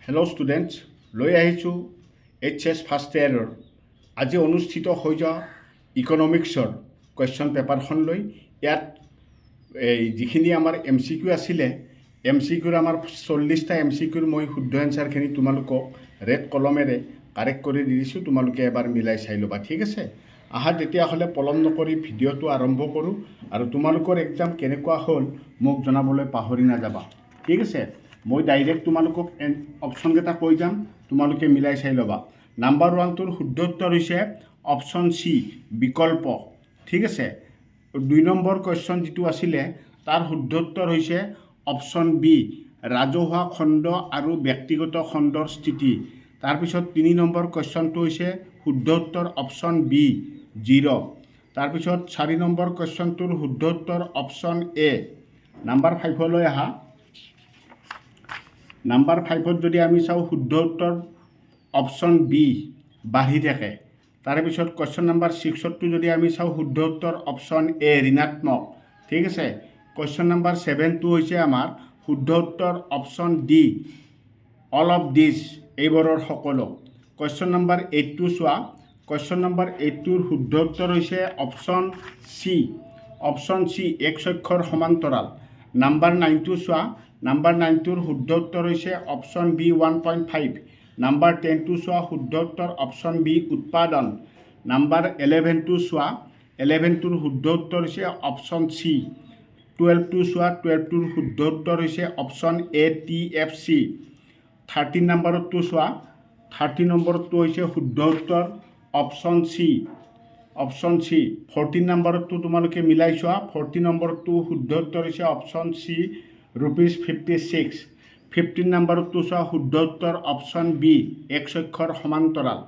Hello' students, লৈ আহিছোঁ HS first ইয়াৰৰ আজি অনুষ্ঠিত হৈ যোৱা ইকনমিক্সৰ কুৱেশ্যন পেপাৰখন লৈ। ইয়াত যিখিনি আমাৰ MCQ আছিলে, MCQৰ আমাৰ 40টা MCQৰ মই শুদ্ধ এনচাৰখিনি তোমালোকক ৰেড কলমেৰে কাৰেক্ট কৰি দি দিছোঁ। তোমালোকে এবাৰ মিলাই চাই ল'বা, ঠিক আছে? আহা তেতিয়াহ'লে পলম নকৰি ভিডিঅ'টো আৰম্ভ কৰোঁ, আৰু তোমালোকৰ এক্সাম কেনেকুৱা হ'ল মোক জনাবলৈ পাহৰি নাযাবা, ঠিক আছে? মই ডাইৰেক্ট তোমালোকক অপশ্যনকেইটা কৈ যাম, তোমালোকে মিলাই চাই ল'বা। নাম্বাৰ 1টোৰ শুদ্ধ উত্তৰ হৈছে অপশ্যন চি, বিকল্প, ঠিক আছে? 2 নম্বৰ কুৱেশ্যন যিটো আছিলে তাৰ শুদ্ধ উত্তৰ হৈছে অপশ্যন বি, ৰাজহুৱা খণ্ড আৰু ব্যক্তিগত খণ্ডৰ স্থিতি। তাৰপিছত 3 নম্বৰ কুৱেশ্যনটো হৈছে শুদ্ধ উত্তৰ অপশ্যন বি, 0। তাৰপিছত 4 নম্বৰ কুৱেশ্যনটোৰ শুদ্ধ উত্তৰ অপশ্যন এ। নাম্বাৰ 5লৈ আহা। নাম্বাৰ 5ত যদি আমি চাওঁ শুদ্ধ উত্তৰ অপশ্যন বি, বাঢ়ি থাকে। তাৰপিছত কুৱেশ্যন নাম্বাৰ 6টো যদি আমি চাওঁ শুদ্ধ উত্তৰ অপশ্যন এ, ঋণাত্মক, ঠিক আছে? কুৱেশ্যন নাম্বাৰ 7টো হৈছে আমাৰ শুদ্ধ উত্তৰ option D, all of this, এইবোৰৰ সকলো। কুৱেশ্যন নাম্বাৰ 8টো চোৱা। কুৱেশ্যন নাম্বাৰ 8টোৰ শুদ্ধ উত্তৰ হৈছে অপশ্যন চি, অপশ্যন চি, এক অক্ষৰ সমান্তৰাল। নাম্বাৰ 9টো চোৱা। নাম্বাৰ 9টোৰ শুদ্ধ উত্তৰ হৈছে অপশ্যন বি, 1.5। নাম্বাৰ 10টো চোৱা, শুদ্ধ উত্তৰ অপশ্যন বি, উৎপাদন। নাম্বাৰ 11টো চোৱা। 11টোৰ শুদ্ধ উত্তৰ হৈছে অপশ্যন চি। 12টো চোৱা। 12টোৰ শুদ্ধ উত্তৰ হৈছে অপশ্যন এ, TFC। 13 নম্বৰটো চোৱা। 13 নম্বৰটো হৈছে শুদ্ধ উত্তৰ অপশ্যন চি, অপশ্যন চি। 14 নম্বৰটো তোমালোকে মিলাই চোৱা। 14 নম্বৰটো শুদ্ধ উত্তৰ হৈছে অপশ্যন চি, ₹56। 15 নম্বৰটো চোৱা, শুদ্ধ উত্তৰ অপশ্যন বি, এক অক্ষৰ সমান্তৰাল।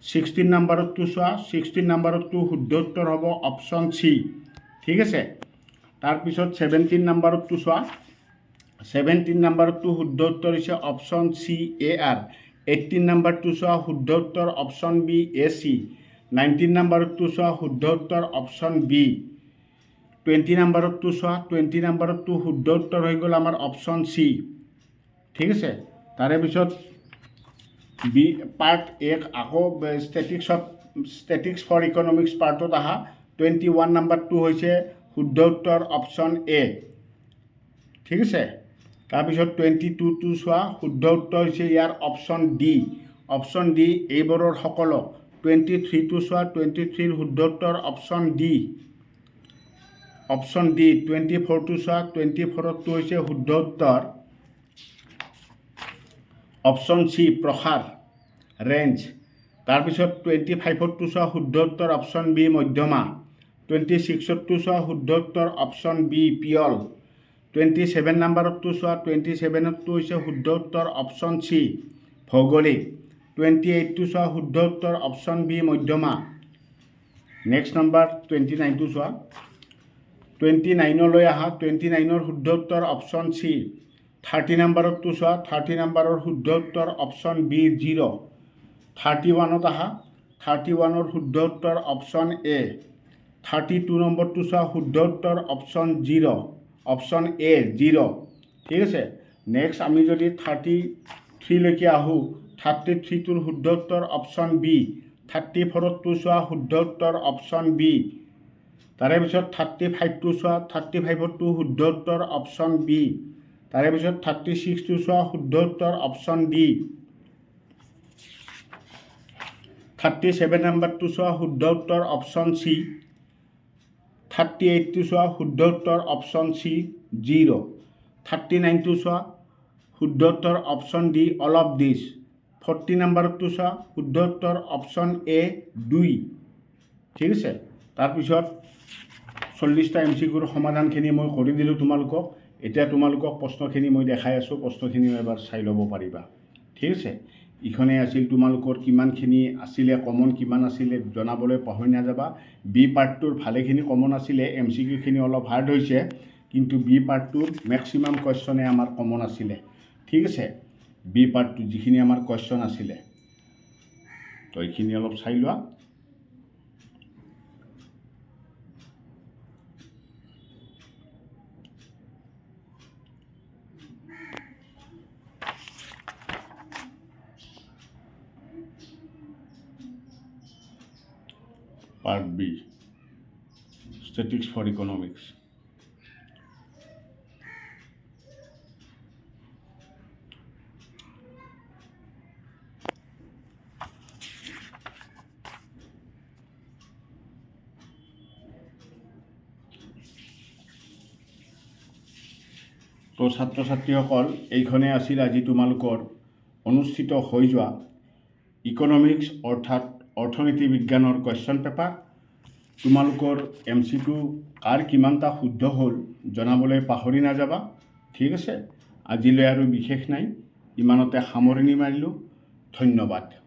16 নম্বৰটো চোৱা। 16 নম্বৰটো শুদ্ধ উত্তৰ হ'ব অপশ্যন চি, ঠিক আছে? তাৰপিছত 17 নম্বৰটো চোৱা। 17 নম্বৰটো শুদ্ধ উত্তৰ হৈছে অপশ্যন চি, AR। 18 নম্বৰটো চোৱা, শুদ্ধ উত্তৰ অপশ্যন বি, AC। 19 নম্বৰটো চোৱা, শুদ্ধ উত্তৰ অপশ্যন বি। 20 নম্বৰটো চোৱা। 20 নম্বৰটো শুদ্ধ উত্তৰ হৈ গ'ল আমাৰ অপশ্যন চি, ঠিক আছে? তাৰে পিছত বি পাৰ্ট 1 আকৌ ষ্টেটিক্স ফৰ ইকনমিক্স পাৰ্টত আহা। 21 নম্বৰটো হৈছে শুদ্ধ উত্তৰ অপশ্যন এ, ঠিক আছে? তাৰপিছত 22টো চোৱা। শুদ্ধ উত্তৰ হৈছে ইয়াৰ অপশ্যন ডি, অপশ্যন ডি, এইবোৰৰ সকলো। 23টো চোৱা। 23ৰ শুদ্ধ উত্তৰ অপশ্যন ডি, অপশ্যন ডি। 24টো চোৱা। 24টো হৈছে শুদ্ধ উত্তৰ অপশ্যন চি, প্ৰসাৰ, ৰেঞ্জ। তাৰপিছত 25টো চোৱা। শুদ্ধ উত্তৰ অপশ্যন বি, মধ্যমা। 26টো চোৱা। শুদ্ধ উত্তৰ অপশ্যন বি, পিয়ল। 27 নম্বৰটো চোৱা। 27টো হৈছে শুদ্ধ উত্তৰ অপশ্যন চি, ভৌগোলিক। 28টো চোৱা। শুদ্ধ উত্তৰ অপশ্যন বি, মধ্যমা। নেক্সট নম্বৰ 29টো চোৱা। 29লৈ আহা। 29ৰ শুদ্ধ উত্তৰ অপশ্যন চি। 30 নম্বৰটো চোৱা। 30 নম্বৰৰ শুদ্ধ উত্তৰ অপশ্যন বি, 0। 31ত আহা। 31ৰ শুদ্ধ উত্তৰ অপশ্যন এ। 32 নম্বৰটো চোৱা। শুদ্ধ উত্তৰ অপশ্যন 0, অপশ্যন এ, 0, ঠিক আছে? নেক্সট আমি যদি 33লৈকে আহোঁ। 33টোৰ শুদ্ধ উত্তৰ অপশ্যন বি। 34টো চোৱা। শুদ্ধ উত্তৰ অপশ্যন বি। তাৰে পিছত 35টো চোৱা। 35টো শুদ্ধ উত্তৰ অপশ্যন বি। তাৰে পিছত 36টো চোৱা। শুদ্ধ উত্তৰ অপশ্যন ডি। 37 নম্বৰটো চোৱা। শুদ্ধ উত্তৰ অপশ্যন চি। 38টো চোৱা। শুদ্ধ উত্তৰ অপশ্যন চি, 0। 39টো চোৱা। শুদ্ধ উত্তৰ option D, all of this. 40 নম্বৰটো চোৱা। শুদ্ধ উত্তৰ অপশ্যন এ, 2, ঠিক আছে? তাৰপিছত 40টা MCQৰ সমাধানখিনি মই কৰি দিলোঁ তোমালোকক। এতিয়া তোমালোকক প্ৰশ্নখিনি মই দেখাই আছোঁ, প্ৰশ্নখিনিও এবাৰ চাই ল'ব পাৰিবা, ঠিক আছে? ইখনে আছিল তোমালোকৰ কিমানখিনি আছিলে, কমন কিমান আছিলে জনাবলৈ পাহৰি নাযাবা। বি পাৰ্টটোৰ ভালেখিনি কমন আছিলে, MCQখিনি অলপ হাৰ্ড হৈছে, কিন্তু বি পাৰ্টটোৰ মেক্সিমাম কুৱেশ্যনে আমাৰ কমন আছিলে, ঠিক আছে? বি পাৰ্টটো যিখিনি আমাৰ কুৱেশ্যন আছিলে, তো এইখিনি অলপ চাই লোৱা। Part B statistics for economics. তো ছাত্ৰ ছাত্ৰীসকল, এইখনে আছিল আজি তোমালোকৰ অনুষ্ঠিত হৈ যোৱা ইকনমিক্স অৰ্থাৎ অৰ্থনীতি বিজ্ঞানৰ কুৱেশ্যন পেপাৰ। তোমালোকৰ MCQ কাৰ কিমানটা শুদ্ধ হ'ল জনাবলৈ পাহৰি নাযাবা। ঠিক আছে, আজিলৈ আৰু বিশেষ নাই, ইমানতে সামৰণি মাৰিলোঁ। ধন্যবাদ।